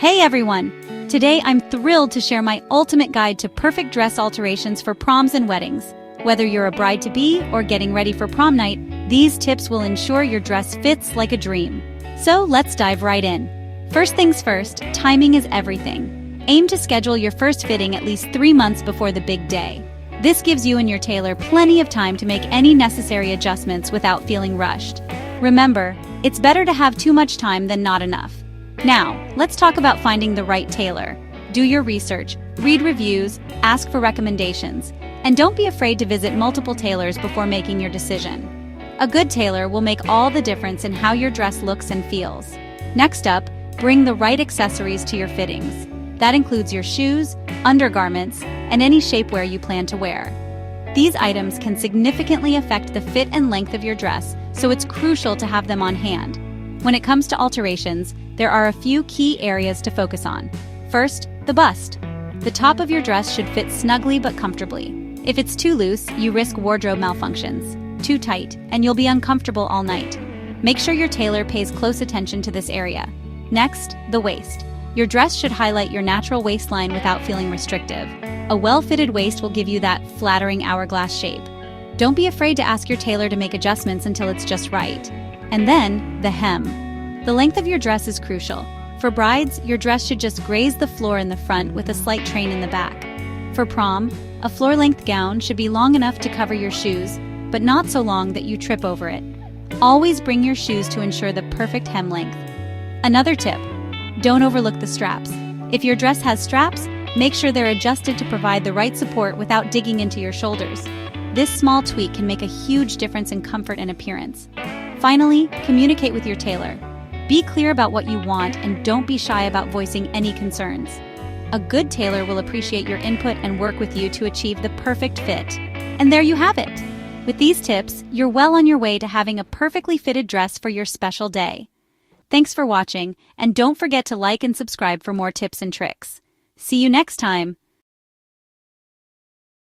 Hey everyone! Today I'm thrilled to share my ultimate guide to perfect dress alterations for proms and weddings. Whether you're a bride-to-be or getting ready for prom night, these tips will ensure your dress fits like a dream. So let's dive right in. First things first, timing is everything. Aim to schedule your first fitting at least 3 months before the big day. This gives you and your tailor plenty of time to make any necessary adjustments without feeling rushed. Remember, it's better to have too much time than not enough. Now, let's talk about finding the right tailor. Do your research, read reviews, ask for recommendations, and don't be afraid to visit multiple tailors before making your decision. A good tailor will make all the difference in how your dress looks and feels. Next up, bring the right accessories to your fittings. That includes your shoes, undergarments, and any shapewear you plan to wear. These items can significantly affect the fit and length of your dress, so it's crucial to have them on hand. When it comes to alterations, there are a few key areas to focus on. First, the bust. The top of your dress should fit snugly but comfortably. If it's too loose, you risk wardrobe malfunctions. Too tight, and you'll be uncomfortable all night. Make sure your tailor pays close attention to this area. Next, the waist. Your dress should highlight your natural waistline without feeling restrictive. A well-fitted waist will give you that flattering hourglass shape. Don't be afraid to ask your tailor to make adjustments until it's just right. And then, the hem. The length of your dress is crucial. For brides, your dress should just graze the floor in the front with a slight train in the back. For prom, a floor-length gown should be long enough to cover your shoes, but not so long that you trip over it. Always bring your shoes to ensure the perfect hem length. Another tip, don't overlook the straps. If your dress has straps, make sure they're adjusted to provide the right support without digging into your shoulders. This small tweak can make a huge difference in comfort and appearance. Finally, communicate with your tailor. Be clear about what you want and don't be shy about voicing any concerns. A good tailor will appreciate your input and work with you to achieve the perfect fit. And there you have it! With these tips, you're well on your way to having a perfectly fitted dress for your special day. Thanks for watching, and don't forget to like and subscribe for more tips and tricks. See you next time!